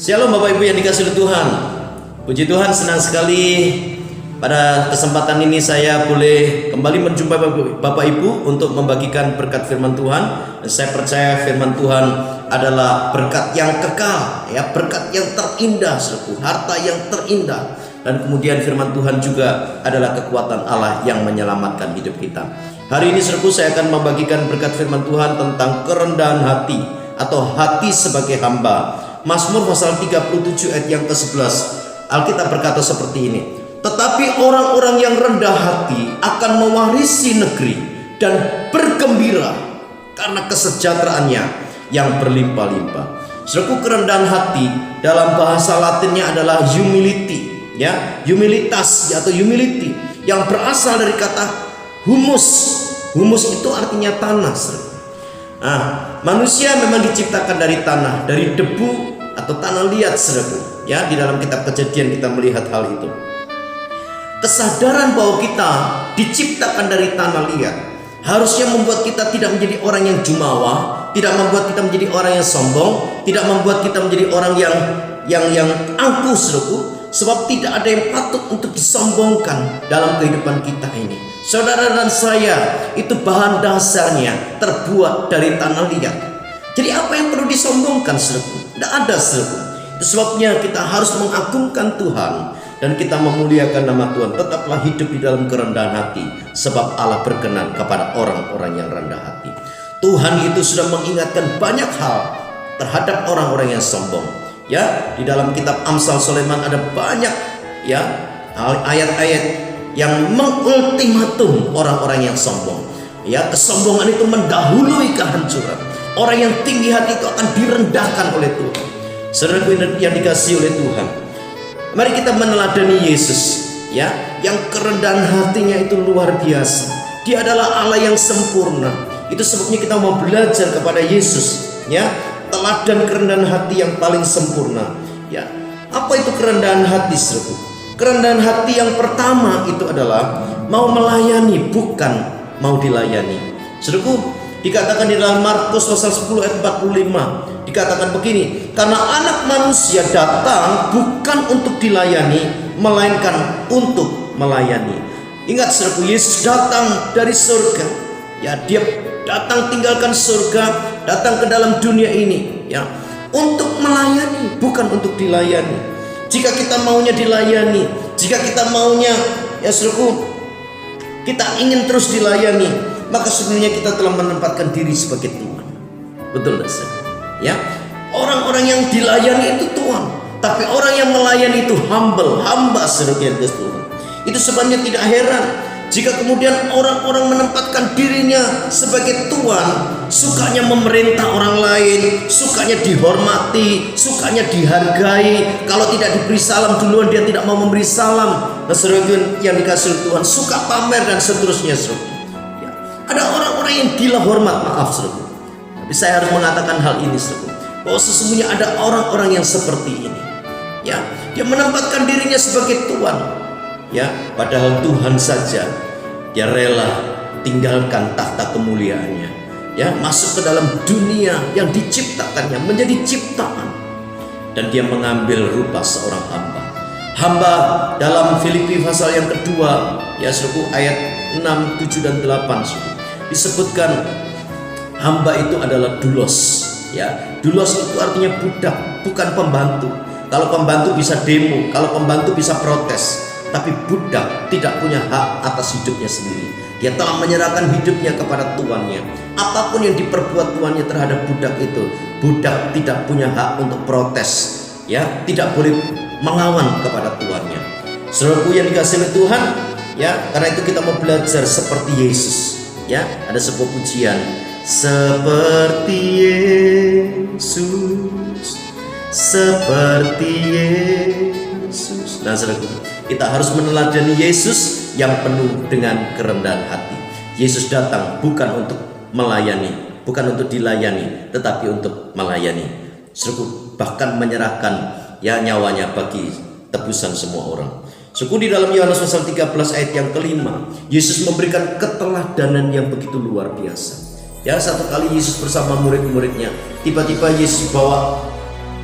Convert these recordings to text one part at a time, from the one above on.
Shalom Bapak Ibu yang dikasihi oleh Tuhan. Puji Tuhan, senang sekali pada kesempatan ini saya boleh kembali menjumpai Bapak Ibu untuk membagikan berkat firman Tuhan. Dan saya percaya firman Tuhan adalah berkat yang kekal, ya, berkat yang terindah, harta yang terindah. Dan kemudian firman Tuhan juga adalah kekuatan Allah yang menyelamatkan hidup kita. Hari ini saya akan membagikan berkat firman Tuhan tentang kerendahan hati atau hati sebagai hamba. Mazmur pasal 37 ayat yang ke-11. Alkitab berkata seperti ini: tetapi orang-orang yang rendah hati akan mewarisi negeri dan bergembira karena kesejahteraannya yang berlimpah-limpah. Saudaraku, kerendahan hati dalam bahasa Latinnya adalah humility, ya, humilitas atau humility, yang berasal dari kata humus. Humus itu artinya tanah. Nah, manusia memang diciptakan dari tanah, dari debu atau tanah liat, saudaraku. Ya, di dalam kitab Kejadian kita melihat hal itu. Kesadaran bahwa kita diciptakan dari tanah liat harusnya membuat kita tidak menjadi orang yang jumawa, tidak membuat kita menjadi orang yang sombong, tidak membuat kita menjadi orang yang angkuh, saudaraku. Sebab tidak ada yang patut untuk disombongkan dalam kehidupan kita ini. Saudara dan saya itu bahan dasarnya terbuat dari tanah liat. Jadi apa yang perlu disombongkan, saudaraku? Tidak ada, saudaraku. Itu sebabnya kita harus mengagungkan Tuhan dan kita memuliakan nama Tuhan. Tetaplah hidup di dalam kerendahan hati, sebab Allah berkenan kepada orang-orang yang rendah hati. Tuhan itu sudah mengingatkan banyak hal terhadap orang-orang yang sombong. Ya, di dalam kitab Amsal Sulaiman ada banyak, ya, ayat-ayat yang mengultimatum orang-orang yang sombong. Ya, kesombongan itu mendahului kehancuran. Orang yang tinggi hati itu akan direndahkan oleh Tuhan. Saudaraku yang dikasihi oleh Tuhan, mari kita meneladani Yesus, ya, yang kerendahan hatinya itu luar biasa. Dia adalah Allah yang sempurna. Itu sebabnya kita mau belajar kepada Yesus, ya, teladan kerendahan hati yang paling sempurna. Ya, apa itu kerendahan hati, saudaraku? Kerendahan hati yang pertama itu adalah mau melayani, bukan mau dilayani. Saudaraku, dikatakan di dalam Markus pasal 10 ayat 45, dikatakan begini: karena anak manusia datang bukan untuk dilayani, melainkan untuk melayani. Ingat, saudaraku, Yesus datang dari surga. Ya, dia datang tinggalkan surga, datang ke dalam dunia ini, ya, untuk melayani, bukan untuk dilayani. Jika kita maunya dilayani, jika kita maunya, ya saudaraku, kita ingin terus dilayani, maka sebenarnya kita telah menempatkan diri sebagai Tuhan. Betul tidak, saudara? Ya, orang-orang yang dilayani itu Tuhan, tapi orang yang melayani itu hamba, saudara yang Tuhan. Itu sebabnya tidak heran jika kemudian orang-orang menempatkan dirinya sebagai Tuhan, sukanya memerintah orang lain, sukanya dihormati, sukanya dihargai. Kalau tidak diberi salam duluan, dia tidak mau memberi salam. Nah, saudara yang dikasihi Tuhan, suka pamer dan seterusnya, saudara. Ya, ada orang-orang yang gila hormat, maaf, saudara. Tapi saya harus mengatakan hal ini, saudara, bahwa sesungguhnya ada orang-orang yang seperti ini. Ya, dia menempatkan dirinya sebagai Tuhan. Ya, padahal Tuhan saja dia rela tinggalkan tahta kemuliaannya, ya, masuk ke dalam dunia yang diciptakannya, menjadi ciptaan, dan dia mengambil rupa seorang hamba. Hamba dalam Filipi pasal yang kedua, ya, suku ayat 6, 7 dan 8, suku, disebutkan hamba itu adalah doulos. Ya, doulos itu artinya budak, bukan pembantu. Kalau pembantu bisa demo, kalau pembantu bisa protes, tapi budak tidak punya hak atas hidupnya sendiri. Dia telah menyerahkan hidupnya kepada tuannya. Apapun yang diperbuat tuannya terhadap budak itu, budak tidak punya hak untuk protes, ya, tidak boleh melawan kepada tuannya. Saudaraku yang dikasihi oleh Tuhan, ya, karena itu kita mau belajar seperti Yesus. Ya, ada sebuah pujian, seperti Yesus, seperti Yesus. Nah, saudaraku, kita harus meneladani Yesus yang penuh dengan kerendahan hati. Yesus datang bukan untuk melayani, bukan untuk dilayani, tetapi untuk melayani. Saudaraku, bahkan menyerahkan, ya, nyawanya bagi tebusan semua orang. Suku di dalam Yohanes pasal 13 ayat yang kelima, Yesus memberikan keteladanan yang begitu luar biasa. Ya, satu kali Yesus bersama murid-muridnya, tiba-tiba Yesus bawa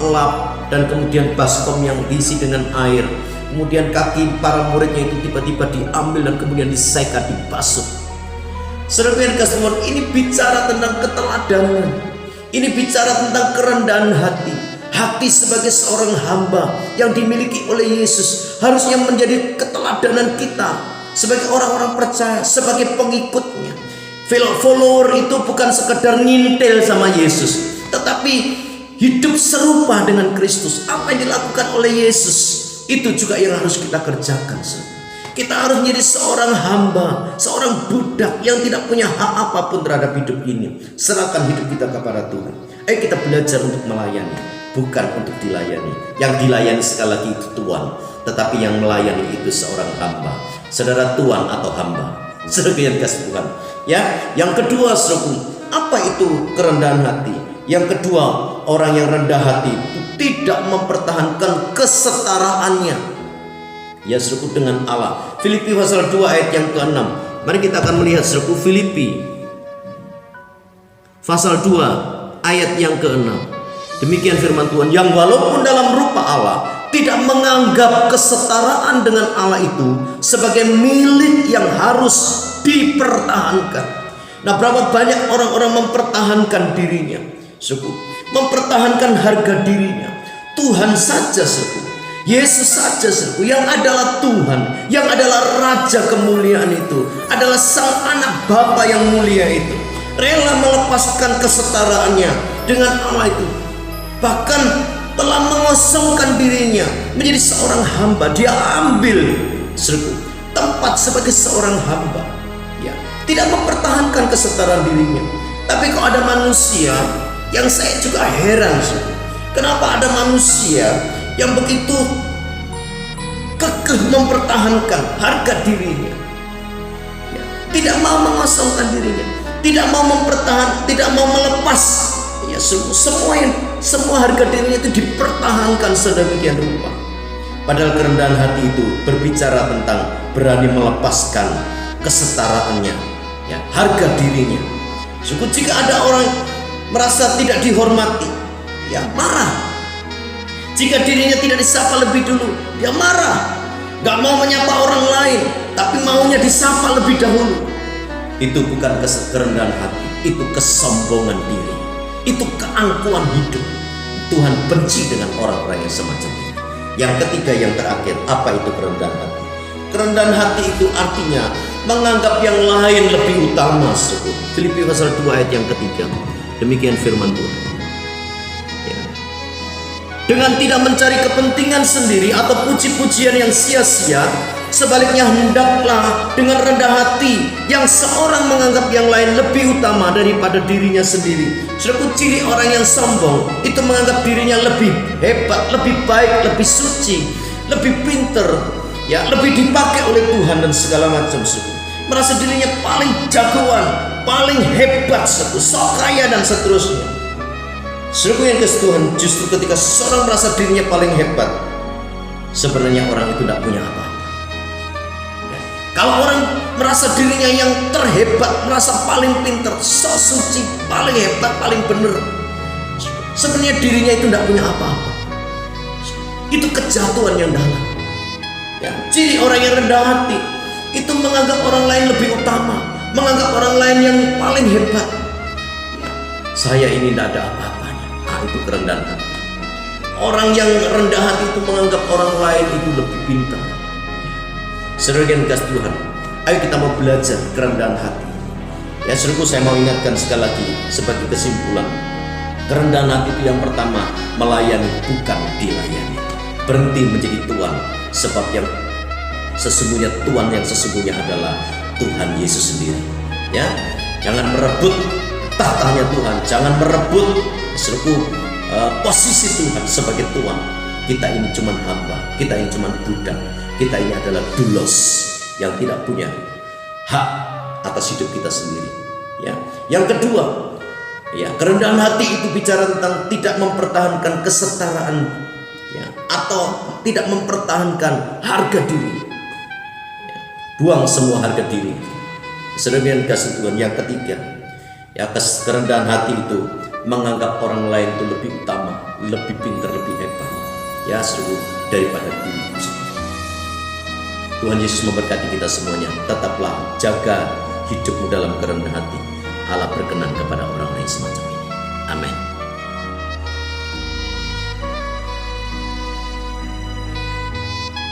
elap dan kemudian baskom yang diisi dengan air. Kemudian kaki para muridnya itu tiba-tiba diambil dan kemudian diseka, dibasuh. Saudara yang kasih Tuhan, ini bicara tentang keteladanan. Ini bicara tentang kerendahan hati. Hati sebagai seorang hamba yang dimiliki oleh Yesus harusnya menjadi keteladanan kita sebagai orang-orang percaya, sebagai pengikutnya. Follower itu bukan sekedar ngintil sama Yesus, tetapi hidup serupa dengan Kristus. Apa yang dilakukan oleh Yesus itu juga yang harus kita kerjakan. Kita harus menjadi seorang hamba, seorang budak yang tidak punya hak apapun terhadap hidup ini. Serahkan hidup kita kepada Tuhan. Ayo kita belajar untuk melayani, bukan untuk dilayani. Yang dilayani sekali lagi itu Tuhan, tetapi yang melayani itu seorang hamba. Saudara, Tuhan atau hamba? Saudara yang dikasihi Tuhan. Ya, yang kedua, saudaraku, apa itu kerendahan hati? Yang kedua, orang yang rendah hati itu tidak mempertahankan kesetaraannya, ya saudaraku, dengan Allah. Filipi pasal 2 ayat yang ke-6. Mari kita akan melihat, saudaraku, Filipi pasal 2 ayat yang ke-6. Demikian firman Tuhan, yang walaupun dalam rupa Allah tidak menganggap kesetaraan dengan Allah itu sebagai milik yang harus dipertahankan. Nah, berapa banyak orang-orang mempertahankan dirinya, suku, mempertahankan harga dirinya. Tuhan saja, suku, Yesus saja, suku, yang adalah Tuhan, yang adalah Raja kemuliaan itu, adalah Sang Anak Bapa yang mulia itu, rela melepaskan kesetaraannya dengan Allah itu. Bahkan telah mengosongkan dirinya menjadi seorang hamba. Dia ambil, suku, tempat sebagai seorang hamba, ya, tidak mempertahankan kesetaraan dirinya. Tapi kok ada manusia yang saya juga heran, kenapa ada manusia yang begitu kekeh mempertahankan harga dirinya, ya, tidak mau mengosongkan dirinya, tidak mau tidak mau melepas, ya, semua harga dirinya itu dipertahankan sedemikian rupa. Padahal kerendahan hati itu berbicara tentang berani melepaskan kesetaraannya, ya, harga dirinya. Suku, jika ada orang merasa tidak dihormati, ya marah. Jika dirinya tidak disapa lebih dulu, dia marah. Gak mau menyapa orang lain, tapi maunya disapa lebih dahulu. Itu bukan kerendahan hati, itu kesombongan diri, itu keangkuhan hidup. Tuhan benci dengan orang-orang yang semacam ini. Yang ketiga, yang terakhir, apa itu kerendahan hati? Kerendahan hati itu artinya menganggap yang lain lebih utama. Filipi pasal 2 ayat yang ketiga. Demikian firman Tuhan, ya. Dengan tidak mencari kepentingan sendiri atau puji-pujian yang sia-sia, sebaliknya hendaklah dengan rendah hati yang seorang menganggap yang lain lebih utama daripada dirinya sendiri. Saudara, ciri orang yang sombong itu menganggap dirinya lebih hebat, lebih baik, lebih suci, lebih pinter, ya, lebih dipakai oleh Tuhan dan segala macam, saudara. Merasa dirinya paling jagoan, paling hebat, sok kaya dan seterusnya. Saudara yang kasih Tuhan, justru ketika seorang merasa dirinya paling hebat, sebenarnya orang itu tidak punya apa-apa. Kalau orang merasa dirinya yang terhebat, merasa paling pintar, sok suci, paling hebat, paling benar, sebenarnya dirinya itu tidak punya apa-apa. Itu kejatuhan yang dalam, ya. Ciri orang yang rendah hati itu menganggap orang lain lebih utama, menganggap orang lain yang paling hebat, ya. Saya ini tidak ada apa-apanya. Itu kerendahan hati. Orang yang rendah hati itu menganggap orang lain itu lebih pintar. Saudara yang dikasihi Tuhan, ayo kita mau belajar kerendahan hati. Ya, saudaraku, saya mau ingatkan sekali lagi sebagai kesimpulan, kerendahan hati itu yang pertama, melayani bukan dilayani. Berhenti menjadi tuan, sebab yang sesungguhnya Tuhan yang sesungguhnya adalah Tuhan Yesus sendiri. Ya, jangan merebut tahtanya Tuhan, jangan merebut, saudaraku, posisi Tuhan sebagai Tuhan. Kita ini cuma hamba, kita ini cuma budak, kita ini adalah doulos yang tidak punya hak atas hidup kita sendiri. Ya, yang kedua, ya, kerendahan hati itu bicara tentang tidak mempertahankan kesetaraan, ya, atau tidak mempertahankan harga diri. Ya, buang semua harga diri. Saudara yang dikasihi Tuhan, yang ketiga, ya, kerendahan hati itu menganggap orang lain itu lebih utama, lebih pintar, lebih hebat, ya seluruh daripada diriku sendiri. Tuhan Yesus memberkati kita semuanya. Tetaplah jaga hidupmu dalam kerendahan hati. Allah berkenan kepada orang-orang yang semacam ini. Amin.